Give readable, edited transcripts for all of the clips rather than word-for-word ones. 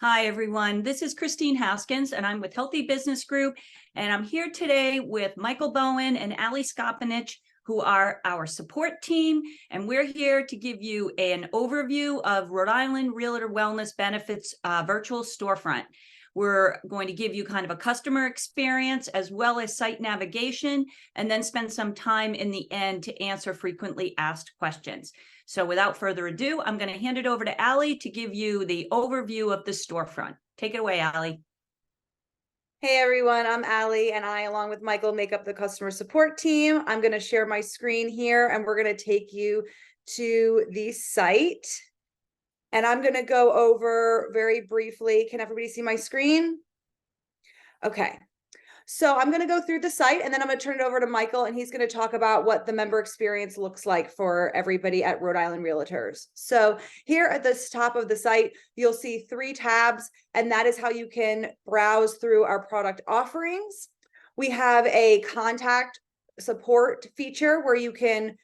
Hi, everyone. This is Christine Haskins, and I'm with Healthy Business Group. And I'm here today with Michael Bowen and Ali Skopanich, who are our support team. And we're here to give you an overview of Rhode Island Realtor Wellness Benefits virtual storefront. We're going to give you kind of a customer experience as well as site navigation, and then spend some time in the end to answer frequently asked questions. So without further ado, I'm going to hand it over to Ali to give you the overview of the storefront. Take it away, Ali. Hey everyone, I'm Ali, and I, along with Michael, make up the customer support team. I'm going to share my screen here, and we're going to take you to the site. And I'm going to go over very briefly. Can everybody see my screen? Okay. So I'm going to go through the site, and then I'm going to turn it over to Michael, and he's going to talk about what the member experience looks like for everybody at Rhode Island Realtors. So here at the top of the site, you'll see 3 tabs, and that is how you can browse through our product offerings. We have a contact support feature where you can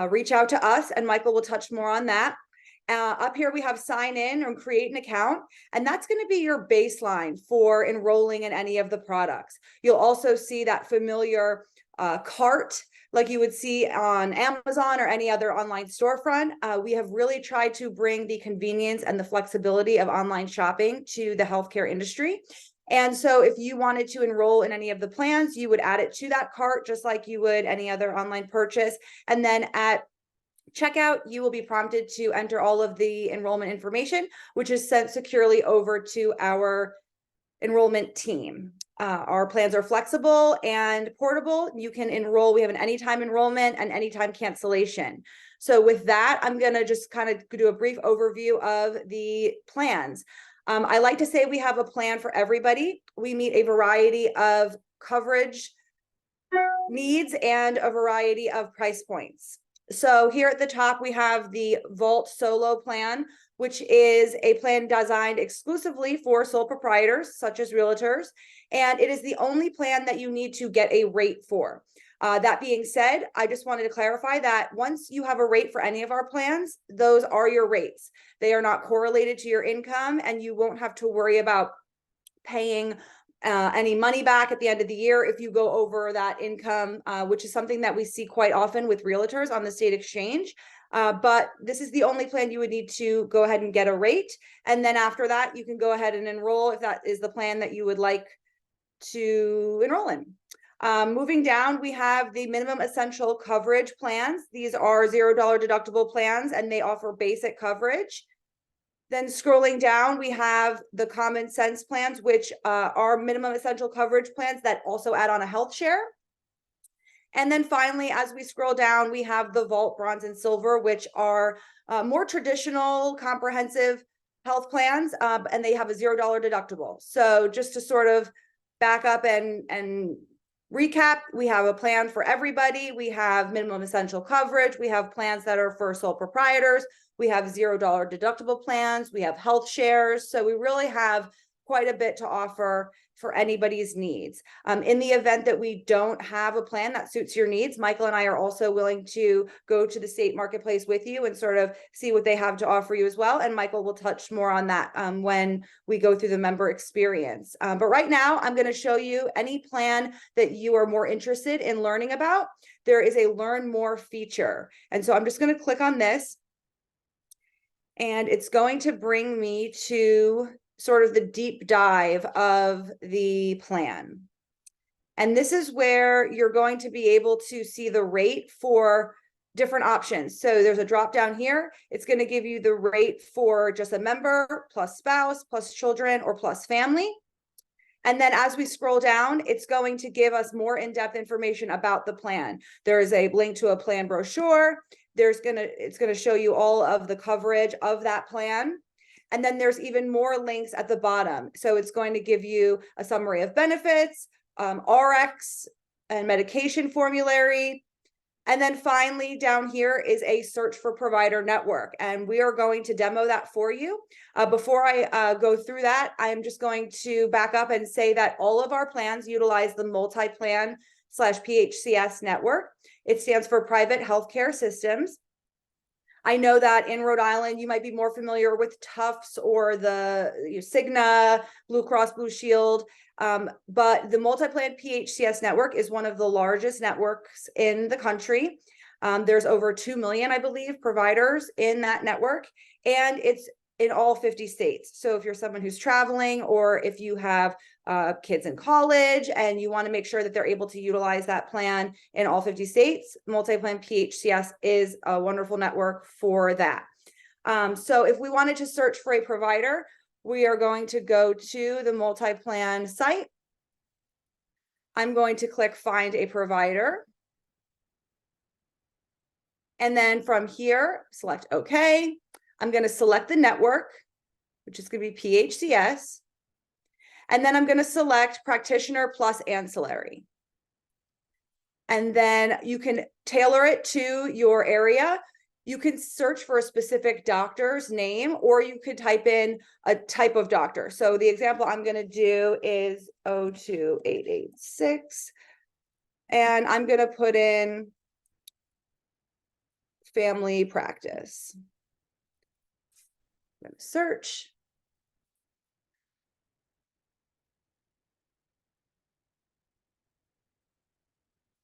reach out to us, and Michael will touch more on that. Up here, we have sign in and create an account, and that's going to be your baseline for enrolling in any of the products. You'll also see that familiar cart like you would see on Amazon or any other online storefront. We have really tried to bring the convenience and the flexibility of online shopping to the healthcare industry. And so if you wanted to enroll in any of the plans, you would add it to that cart just like you would any other online purchase. And then at checkout, you will be prompted to enter all of the enrollment information, which is sent securely over to our enrollment team. Our plans are flexible and portable. You can enroll. We have an anytime enrollment and anytime cancellation. So with that, I'm going to just kind of do a brief overview of the plans. I like to say we have a plan for everybody. We meet a variety of coverage needs and a variety of price points. So here at the top, we have the Vault Solo plan, which is a plan designed exclusively for sole proprietors, such as realtors. And it is the only plan that you need to get a rate for. That being said, I just wanted to clarify that once you have a rate for any of our plans, those are your rates. They are not correlated to your income, and you won't have to worry about paying any money back at the end of the year if you go over that income, which is something that we see quite often with realtors on the state exchange. But this is the only plan you would need to go ahead and get a rate. And then after that, you can go ahead and enroll if that is the plan that you would like to enroll in. Moving down, we have the minimum essential coverage plans. These are $0 deductible plans, and they offer basic coverage. Then scrolling down, we have the common sense plans, which are minimum essential coverage plans that also add on a health share. And then finally, as we scroll down, we have the Vault Bronze and Silver, which are more traditional, comprehensive health plans, and they have a $0 deductible. So just to sort of back up and recap, we have a plan for everybody. We have minimum essential coverage. We have plans that are for sole proprietors. We have $0 deductible plans. We have health shares. So we really have quite a bit to offer for anybody's needs. In the event that we don't have a plan that suits your needs, Michael and I are also willing to go to the state marketplace with you and sort of see what they have to offer you as well. And Michael will touch more on that when we go through the member experience. But right now, I'm going to show you any plan that you are more interested in learning about. There is a Learn More feature. And so I'm just going to click on this. And it's going to bring me to sort of the deep dive of the plan. And this is where you're going to be able to see the rate for different options. So there's a drop down here. It's going to give you the rate for just a member, plus spouse, plus children, or plus family. And then as we scroll down, it's going to give us more in-depth information about the plan. There is a link to a plan brochure. It's going to show you all of the coverage of that plan. And then there's even more links at the bottom. So it's going to give you a summary of benefits, RX and medication formulary. And then finally down here is a search for provider network. And we are going to demo that for you. Before I go through that, I'm just going to back up and say that all of our plans utilize the multi-plan /PHCS network. It stands for Private Healthcare Systems. I know that in Rhode Island, you might be more familiar with Tufts or the Cigna, Blue Cross Blue Shield. But the multi-plan PHCS network is one of the largest networks in the country. There's over 2 million, I believe, providers in that network, and it's in all 50 states. So if you're someone who's traveling, or if you have kids in college and you want to make sure that they're able to utilize that plan in all 50 states, Multi-Plan PHCS is a wonderful network for that. So if we wanted to search for a provider, we are going to go to the Multi-Plan site. I'm going to click Find a Provider. And then from here, select OK. I'm going to select the network, which is going to be PHCS. And then I'm going to select Practitioner plus Ancillary. And then you can tailor it to your area. You can search for a specific doctor's name, or you could type in a type of doctor. So the example I'm going to do is 02886. And I'm going to put in family practice. I'm going to search.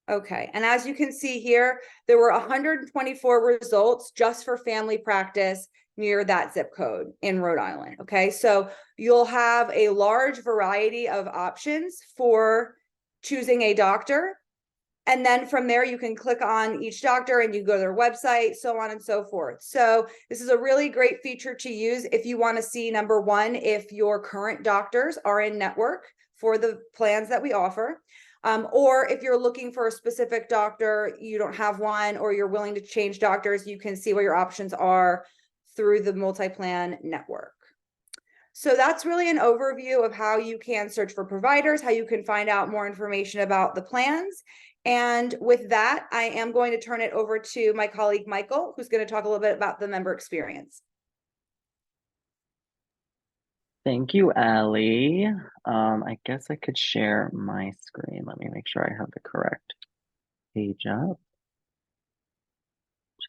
Okay, and as you can see here, there were 124 results just for family practice near that zip code in Rhode Island. Okay, so you'll have a large variety of options for choosing a doctor. And then from there, you can click on each doctor and you go to their website, so on and so forth. So this is a really great feature to use if you want to see, number one, if your current doctors are in network for the plans that we offer. Or if you're looking for a specific doctor, you don't have one, or you're willing to change doctors, you can see what your options are through the multi-plan network. So that's really an overview of how you can search for providers, how you can find out more information about the plans. And with that, I am going to turn it over to my colleague, Michael, who's going to talk a little bit about the member experience. Thank you, Allie. I guess I could share my screen. Let me make sure I have the correct page up.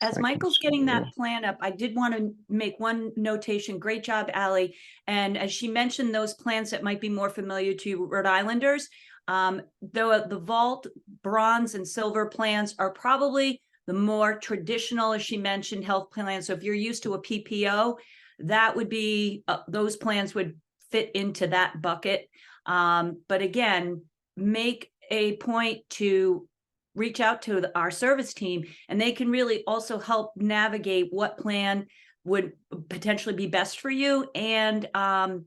As Michael's getting that plan up, I did want to make one notation. Great job, Allie. And as she mentioned, those plans that might be more familiar to Rhode Islanders, the Vault, Bronze, and Silver plans are probably the more traditional, as she mentioned, health plans. So if you're used to a PPO, that would be, those plans would fit into that bucket. But again, make a point to reach out to our service team, and they can really also help navigate what plan would potentially be best for you, and kind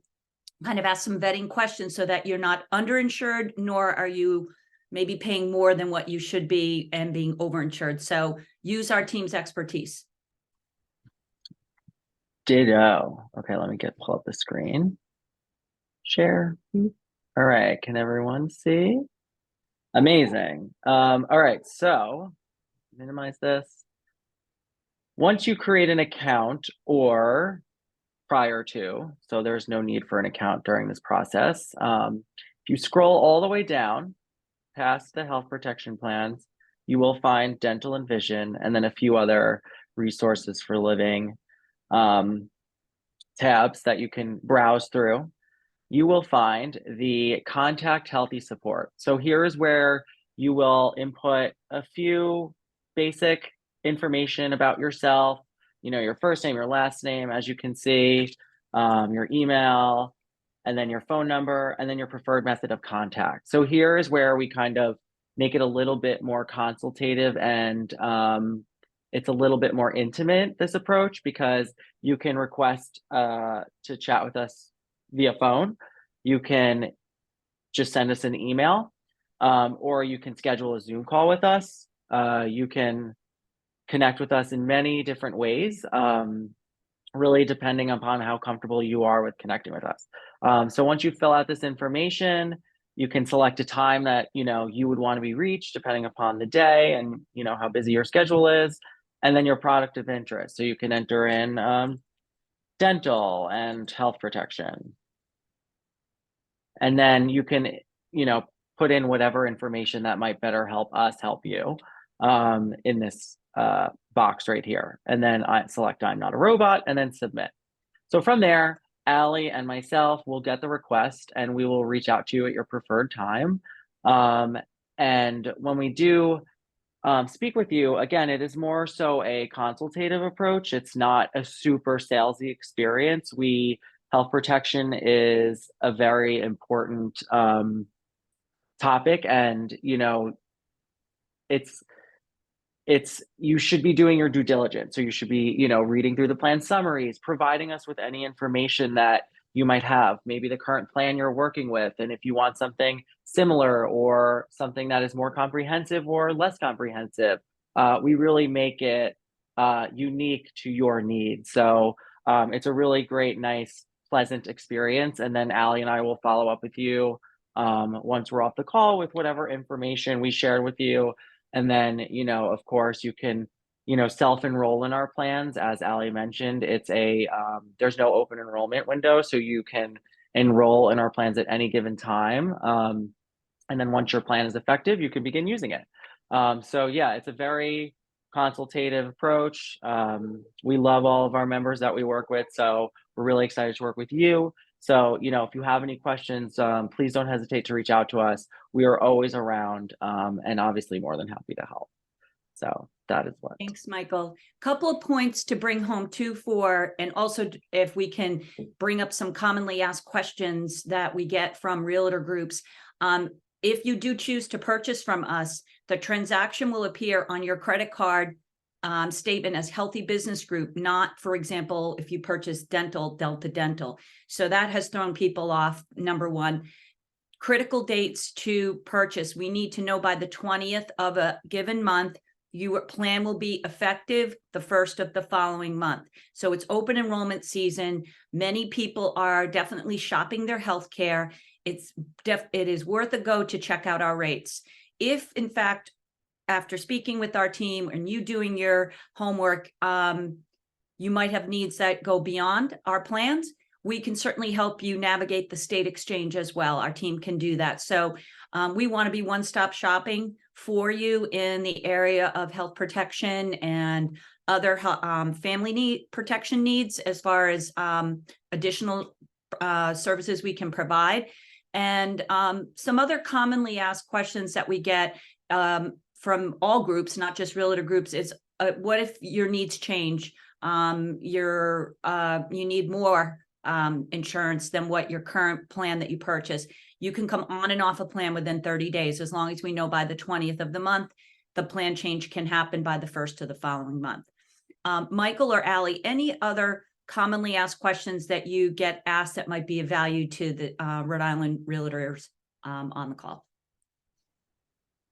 of ask some vetting questions so that you're not underinsured, nor are you maybe paying more than what you should be and being overinsured. So use our team's expertise. Ditto. Okay, let me pull up the screen. Share. All right, can everyone see? Amazing. All right, so minimize this. Once you create an account, or prior to, so there's no need for an account during this process. If you scroll all the way down past the health protection plans, you will find dental and vision, and then a few other resources for living tabs that you can browse through. You will find the contact healthy support. So here is where you will input a few basic information about yourself, your first name, your last name, as you can see, your email, and then your phone number, and then your preferred method of contact. So here is where we kind of make it a little bit more consultative, and it's a little bit more intimate, this approach, because you can request to chat with us via phone. You can just send us an email, or you can schedule a Zoom call with us. You can connect with us in many different ways, really depending upon how comfortable you are with connecting with us. So once you fill out this information, you can select a time that you would want to be reached, depending upon the day and how busy your schedule is, and then your product of interest. So you can enter in dental and health protection. And then you can, put in whatever information that might better help us help you in this box right here. And then I select I'm not a robot and then submit. So from there, Allie and myself will get the request and we will reach out to you at your preferred time. And when we do speak with you, again, it is more so a consultative approach. It's not a super salesy experience. Health protection is a very important topic, and you should be doing your due diligence. So you should be, reading through the plan summaries, providing us with any information that you might have, maybe the current plan you're working with, and if you want something similar or something that is more comprehensive or less comprehensive. We really make it unique to your needs. So it's a really great, nice, pleasant experience. And then Allie and I will follow up with you once we're off the call with whatever information we shared with you. And then, of course, you can, self-enroll in our plans. As Allie mentioned, it's there's no open enrollment window, so you can enroll in our plans at any given time. And then once your plan is effective, you can begin using it. So yeah, it's a very consultative approach. We love all of our members that we work with, so we're really excited to work with you. So, if you have any questions, please don't hesitate to reach out to us. We are always around, and obviously more than happy to help. So that is what. Thanks, Michael. Couple of points to bring home too and also if we can bring up some commonly asked questions that we get from realtor groups. If you do choose to purchase from us, the transaction will appear on your credit card statement as Healthy Business Group, not, for example, if you purchase Delta Dental. So that has thrown people off. Number one. Critical dates to purchase. We need to know by the 20th of a given month. Your plan will be effective the 1st of the following month. So it's open enrollment season. Many people are definitely shopping their healthcare. It is worth a go to check out our rates. If, in fact, after speaking with our team and you doing your homework, you might have needs that go beyond our plans, we can certainly help you navigate the state exchange as well. Our team can do that. So we want to be one-stop shopping for you in the area of health protection and other family protection needs, as far as additional services we can provide. And some other commonly asked questions that we get from all groups, not just realtor groups, is what if your needs change? You need more insurance than what your current plan that you purchase. You can come on and off a plan within 30 days, as long as we know by the 20th of the month, the plan change can happen by the 1st of the following month. Michael or Allie, any other commonly asked questions that you get asked that might be of value to the Rhode Island realtors on the call?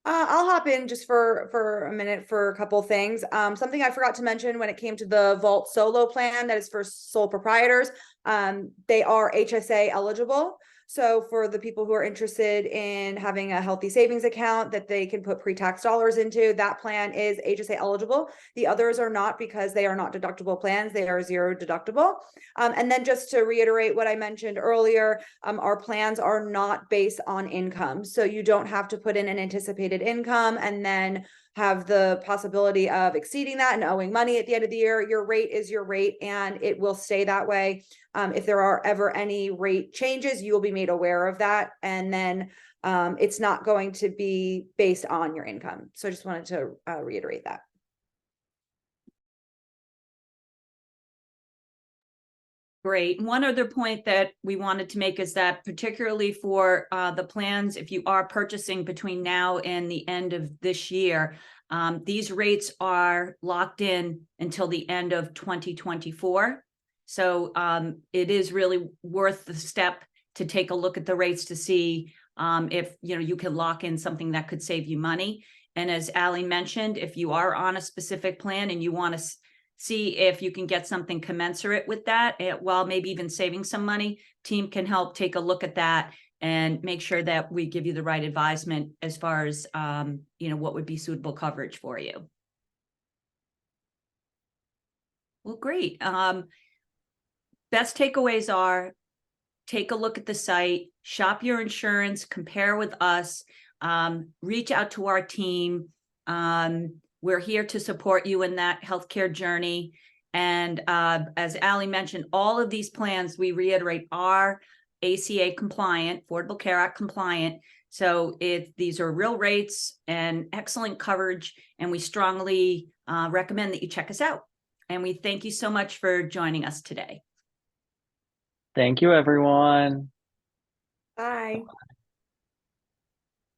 I'll hop in just for a minute for a couple things. Something I forgot to mention when it came to the Vault Solo plan that is for sole proprietors. They are HSA eligible. So for the people who are interested in having a healthy savings account that they can put pre-tax dollars into, that plan is HSA eligible. The others are not, because they are not deductible plans. They are zero deductible. And then just to reiterate what I mentioned earlier, our plans are not based on income. So you don't have to put in an anticipated income and then have the possibility of exceeding that and owing money at the end of the year. Your rate is your rate, and it will stay that way. If there are ever any rate changes, you will be made aware of that. And then it's not going to be based on your income. So I just wanted to reiterate that. Great. One other point that we wanted to make is that, particularly for the plans, if you are purchasing between now and the end of this year, these rates are locked in until the end of 2024. So it is really worth the step to take a look at the rates to see if you can lock in something that could save you money. And as Allie mentioned, if you are on a specific plan and you want to see if you can get something commensurate with that, while maybe even saving some money, team can help take a look at that and make sure that we give you the right advisement as far as what would be suitable coverage for you. Well, great. Best takeaways are: take a look at the site, shop your insurance, compare with us, reach out to our team. We're here to support you in that healthcare journey. And as Allie mentioned, all of these plans, we reiterate, are ACA compliant, Affordable Care Act compliant. So these are real rates and excellent coverage, and we strongly recommend that you check us out. And we thank you so much for joining us today. Thank you, everyone. Bye.